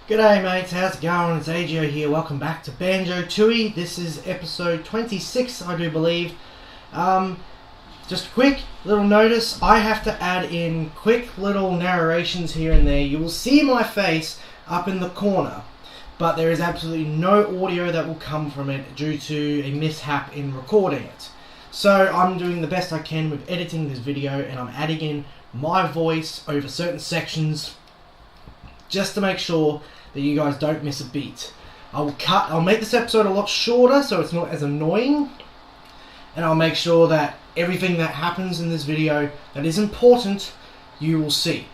G'day mates, how's it going? It's AGO here, welcome back to Banjo-Tooie. This is episode 26, I do believe. Just a quick little notice, I have to add in quick little narrations here and there. You will see my face up in the corner, but there is absolutely no audio that will come from it due to a mishap in recording it. So I'm doing the best I can with editing this video, and I'm adding in my voice over certain sections just to make sure that you guys don't miss a beat. I'll make this episode a lot shorter so it's not as annoying, and I'll make sure that everything that happens in this video that is important, you will see.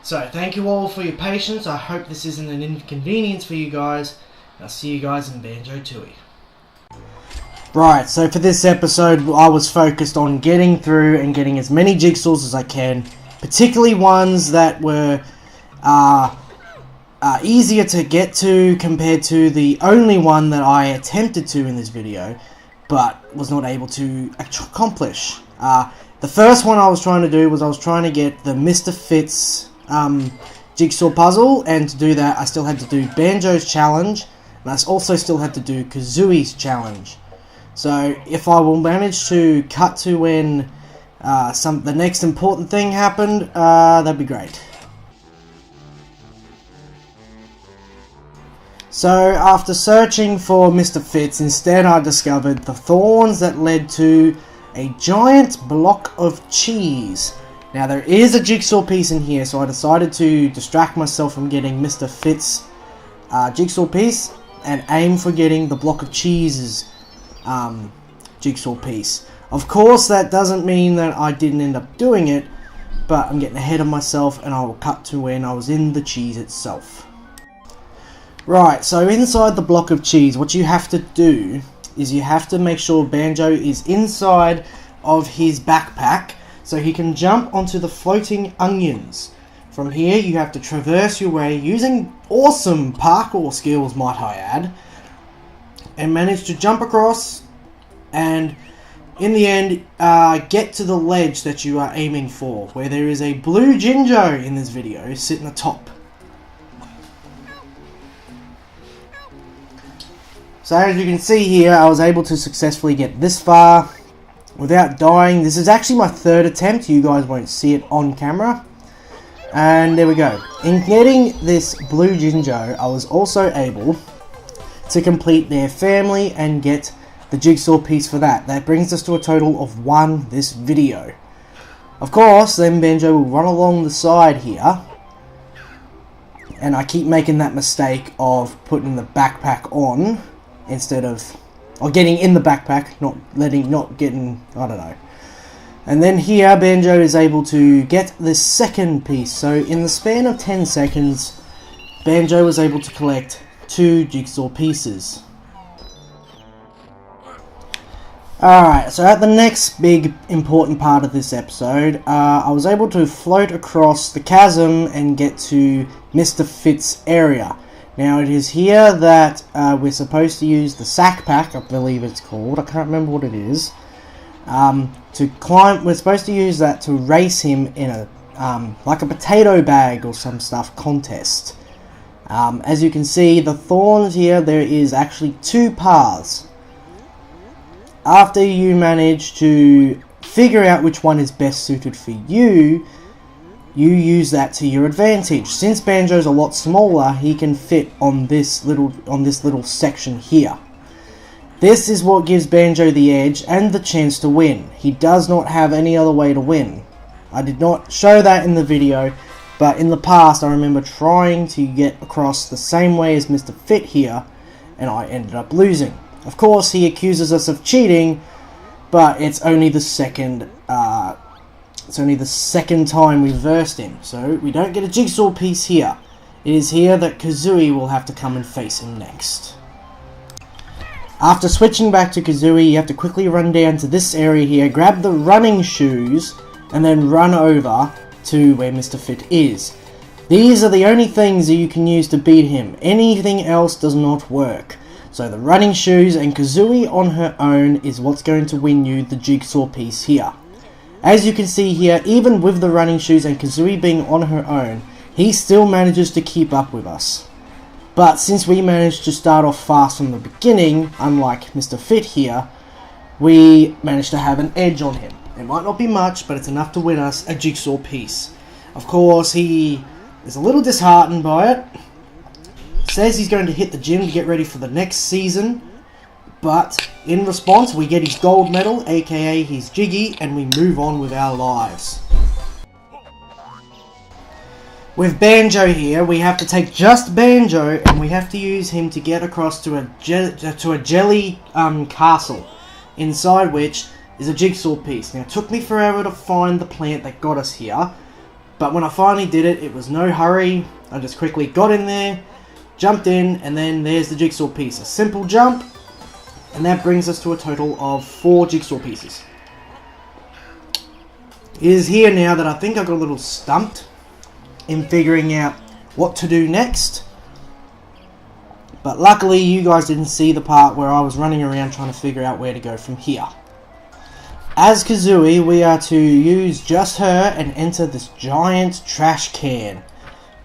So thank you all for your patience. I hope this isn't an inconvenience for you guys. I'll see you guys in Banjo-Tooie. Right, so for this episode I was focused on getting through and getting as many jigsaws as I can, particularly ones that were easier to get to compared to the only one that I attempted to in this video, but was not able to accomplish. The first one I was trying to do was I was trying to get the Mr. Fitz jigsaw puzzle, and to do that I still had to do Banjo's challenge, and I also still had to do Kazooie's challenge. So if I will manage to cut to when the next important thing happened, that'd be great. So after searching for Mr. Fitz, instead I discovered the thorns that led to a giant block of cheese. Now there is a jigsaw piece in here, so I decided to distract myself from getting Mr. Fitz jigsaw piece and aim for getting the block of cheese's jigsaw piece. Of course that doesn't mean that I didn't end up doing it, but I'm getting ahead of myself, and I will cut to when I was in the cheese itself. Right, so inside the block of cheese, what you have to do is you have to make sure Banjo is inside of his backpack so he can jump onto the floating onions. From here you have to traverse your way using awesome parkour skills, might I add, and manage to jump across and in the end get to the ledge that you are aiming for, where there is a blue Jinjo in this video sitting atop. So as you can see here, I was able to successfully get this far without dying. This is actually my third attempt. You guys won't see it on camera. And there we go. In getting this blue Jinjo, I was also able to complete their family and get the jigsaw piece for that. That brings us to a total of 1 this video. Of course, then Banjo will run along the side here. And I keep making that mistake of putting the backpack on instead of, or getting in the backpack, not getting, I don't know. And then here Banjo is able to get the second piece. So in the span of 10 seconds, Banjo was able to collect 2 jigsaw pieces. Alright, so at the next big important part of this episode, I was able to float across the chasm and get to Mr. Fitz area. Now it is here that we're supposed to use the sack pack, I believe it's called, I can't remember what it is, to climb. We're supposed to use that to race him in a, like a potato bag or some stuff contest. As you can see, the thorns here, there is actually 2 paths. After you manage to figure out which one is best suited for you, you use that to your advantage. Since Banjo's a lot smaller, he can fit on this little section here. This is what gives Banjo the edge and the chance to win. He does not have any other way to win. I did not show that in the video, but in the past I remember trying to get across the same way as Mr. Fit here, and I ended up losing. Of course, he accuses us of cheating, but it's only the second time we've versed him, so we don't get a jigsaw piece here. It is here that Kazooie will have to come and face him next. After switching back to Kazooie, you have to quickly run down to this area here, grab the running shoes, and then run over to where Mr. Fit is. These are the only things that you can use to beat him. Anything else does not work. So the running shoes and Kazooie on her own is what's going to win you the jigsaw piece here. As you can see here, even with the running shoes and Kazooie being on her own, he still manages to keep up with us. But since we managed to start off fast from the beginning, unlike Mr. Fit here, we managed to have an edge on him. It might not be much, but it's enough to win us a jigsaw piece. Of course, he is a little disheartened by it. Says he's going to hit the gym to get ready for the next season. But in response, we get his gold medal, aka his Jiggy, and we move on with our lives. With Banjo here, we have to take just Banjo, and we have to use him to get across to a jelly castle, inside which is a jigsaw piece. Now, it took me forever to find the plant that got us here, but when I finally did it, it was no hurry. I just quickly got in there, jumped in, and then there's the jigsaw piece. A simple jump, and that brings us to a total of 4 jigsaw pieces. It is here now that I think I got a little stumped in figuring out what to do next, but luckily you guys didn't see the part where I was running around trying to figure out where to go from here. As Kazooie, we are to use just her and enter this giant trash can.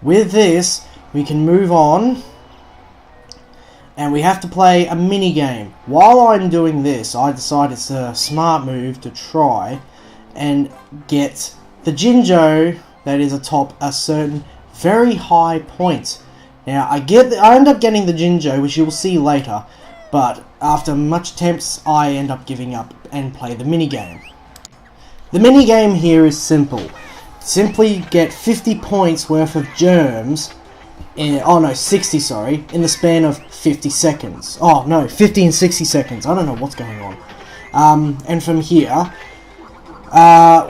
With this, we can move on, and we have to play a mini game. While I'm doing this, I decide it's a smart move to try and get the Jinjo that is atop a certain very high point. Now, I end up getting the Jinjo, which you will see later, but after much attempts, I end up giving up and play the minigame. The minigame here is simple. Simply get 50 points worth of germs, 60, sorry, in the span of 50 seconds. Oh, no, 50 and 60 seconds. I don't know what's going on. And from here,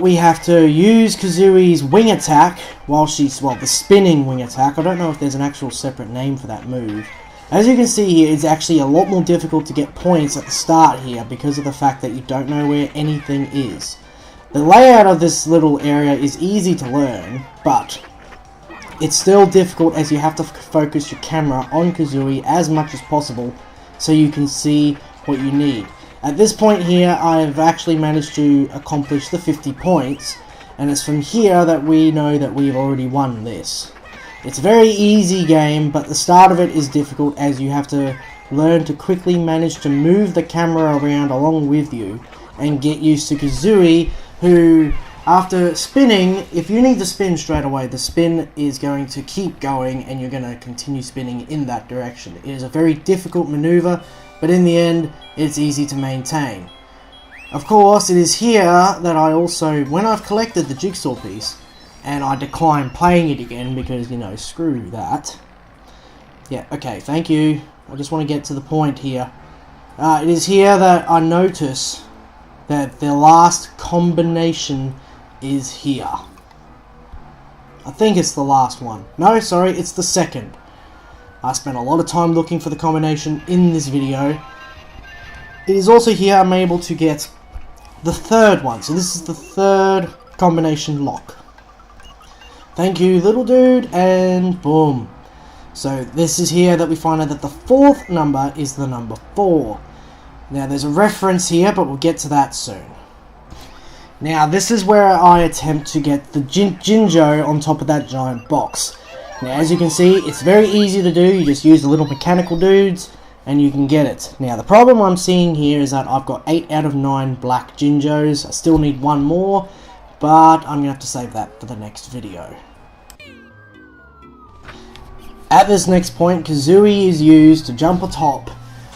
we have to use Kazooie's wing attack the spinning wing attack. I don't know if there's an actual separate name for that move. As you can see here, it's actually a lot more difficult to get points at the start here because of the fact that you don't know where anything is. The layout of this little area is easy to learn, but it's still difficult as you have to focus your camera on Kazooie as much as possible so you can see what you need. At this point here, I've actually managed to accomplish the 50 points, and it's from here that we know that we've already won this. It's a very easy game, but the start of it is difficult as you have to learn to quickly manage to move the camera around along with you and get used to Kazooie, who, after spinning, if you need to spin straight away, the spin is going to keep going and you're going to continue spinning in that direction. It is a very difficult maneuver, but in the end, it's easy to maintain. Of course, it is here that I also, when I've collected the jigsaw piece, and I decline playing it again because, you know, screw that. Yeah, okay, thank you. I just want to get to the point here. It is here that I notice that the last combination is here. I think it's the last one. No, sorry, it's the second. I spent a lot of time looking for the combination in this video. It is also here I'm able to get the third one. So this is the third combination lock. Thank you, little dude, and boom. So this is here that we find out that the fourth number is the number 4. Now there's a reference here, but we'll get to that soon. Now this is where I attempt to get the Jinjo on top of that giant box. Now as you can see, it's very easy to do. You just use the little mechanical dudes and you can get it. Now the problem I'm seeing here is that I've got 8 out of 9 black Jinjos. I still need one more, but I'm going to have to save that for the next video. At this next point, Kazooie is used to jump atop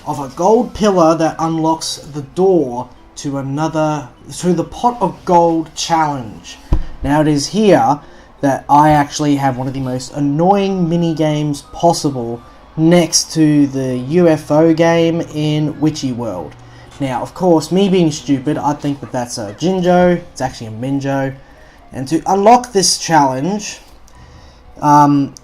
of a gold pillar that unlocks the door to the pot of gold challenge. Now it is here that I actually have one of the most annoying mini games possible next to the UFO game in Witchy World. Now of course, me being stupid, I think that that's a Jinjo. It's actually a Minjo. And to unlock this challenge,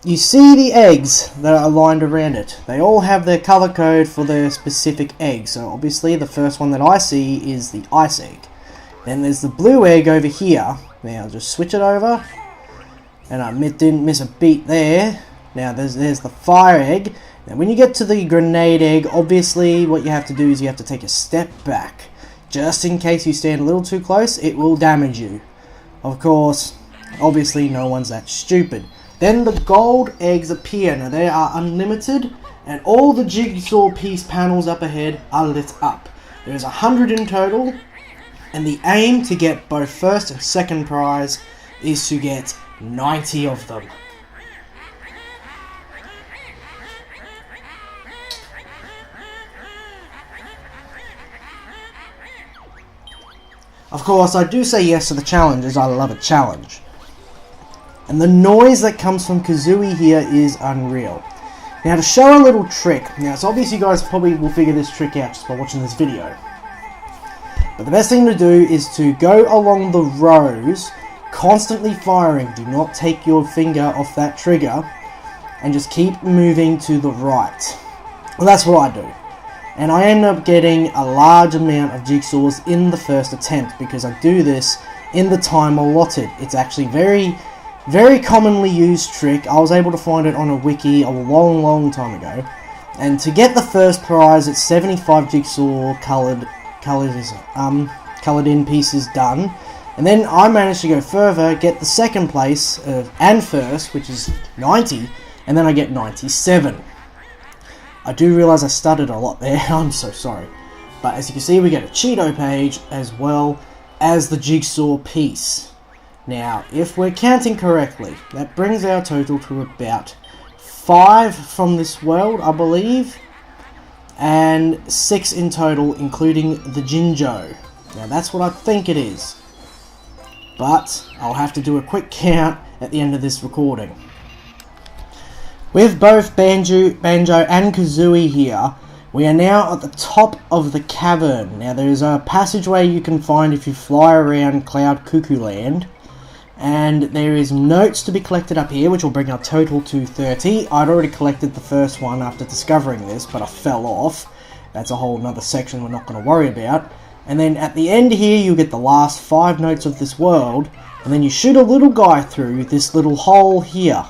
you see the eggs that are lined around it. They all have their color code for their specific egg. So obviously the first one that I see is the ice egg. Then there's the blue egg over here. Now I'll just switch it over. And I didn't miss a beat there. Now there's the fire egg. Now when you get to the grenade egg, obviously what you have to do is you have to take a step back. just in case you stand a little too close, it will damage you. Of course, obviously no one's that stupid. Then the gold eggs appear. Now they are unlimited, and all the jigsaw piece panels up ahead are lit up. There's 100 in total, and the aim to get both first and second prize is to get 90 of them. Of course, I do say yes to the challenges. I love a challenge. And the noise that comes from Kazooie here is unreal. Now, to show a little trick. Now, it's obvious you guys probably will figure this trick out just by watching this video. But the best thing to do is to go along the rows, constantly firing. Do not take your finger off that trigger. And just keep moving to the right. Well, that's what I do. And I end up getting a large amount of jigsaws in the first attempt because I do this in the time allotted. It's actually very commonly used trick. I was able to find it on a wiki a long time ago. And to get the first prize, it's 75 jigsaw coloured in pieces done. And then I managed to go further, get the second place and first, which is 90, and then I get 97. I do realise I stuttered a lot there, I'm so sorry. But as you can see, we get a Cheeto page as well as the jigsaw piece. Now, if we're counting correctly, that brings our total to about 5 from this world, I believe. And 6 in total, including the Jinjo. Now, that's what I think it is. But I'll have to do a quick count at the end of this recording. With both Banjo and Kazooie here, we are now at the top of the cavern. Now there is a passageway you can find if you fly around Cloud Cuckoo Land. And there is notes to be collected up here, which will bring our total to 30. I'd already collected the first one after discovering this, but I fell off. That's a whole nother section we're not going to worry about. And then at the end here, you get the last 5 notes of this world. And then you shoot a little guy through this little hole here.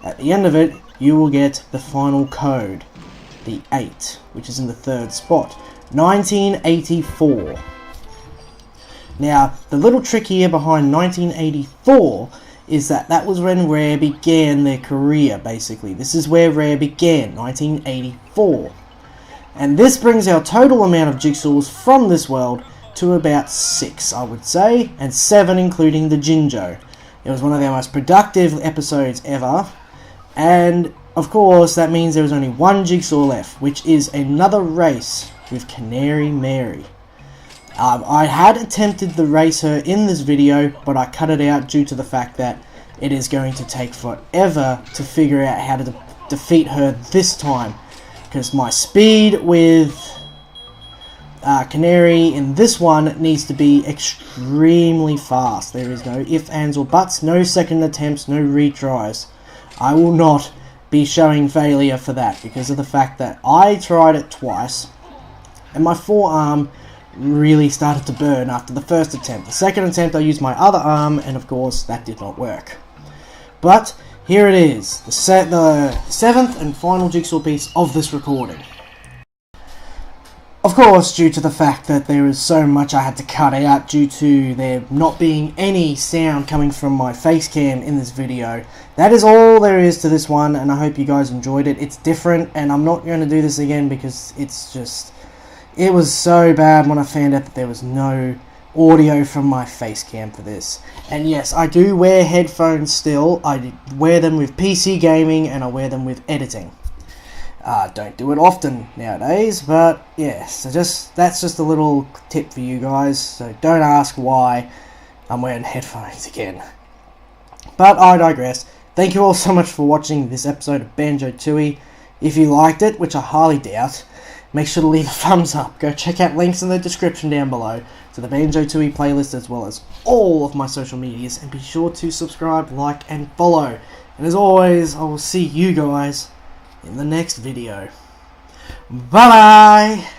At the end of it, you will get the final code, the 8, which is in the 3rd spot, 1984. Now, the little trick here behind 1984 is that was when Rare began their career, basically. This is where Rare began, 1984. And this brings our total amount of jigsaws from this world to about 6, I would say, and 7 including the Jinjo. It was one of our most productive episodes ever. And, of course, that means there was only 1 jigsaw left, which is another race with Canary Mary. I had attempted the racer in this video, but I cut it out due to the fact that it is going to take forever to figure out how to defeat her this time. Because my speed with Canary in this one needs to be extremely fast. There is no ifs, ands, or buts, no second attempts, no retries. I will not be showing failure for that because of the fact that I tried it twice and my forearm really started to burn after the first attempt. The second attempt I used my other arm and of course that did not work. But here it is, the 7th and final jigsaw piece of this recording. Of course, due to the fact that there is so much I had to cut out due to there not being any sound coming from my face cam in this video, that is all there is to this one, and I hope you guys enjoyed it. It's different, and I'm not going to do this again because it was so bad when I found out that there was no audio from my face cam for this. And yes, I do wear headphones still. I wear them with PC gaming, and I wear them with editing. Don't do it often nowadays, but yeah, so that's just a little tip for you guys, so don't ask why I'm wearing headphones again. But I digress. Thank you all so much for watching this episode of Banjo-Tooie. If you liked it, which I highly doubt, make sure to leave a thumbs up. Go check out links in the description down below to the Banjo-Tooie playlist as well as all of my social medias, and be sure to subscribe, like, and follow. And as always, I will see you guys in the next video. Bye bye!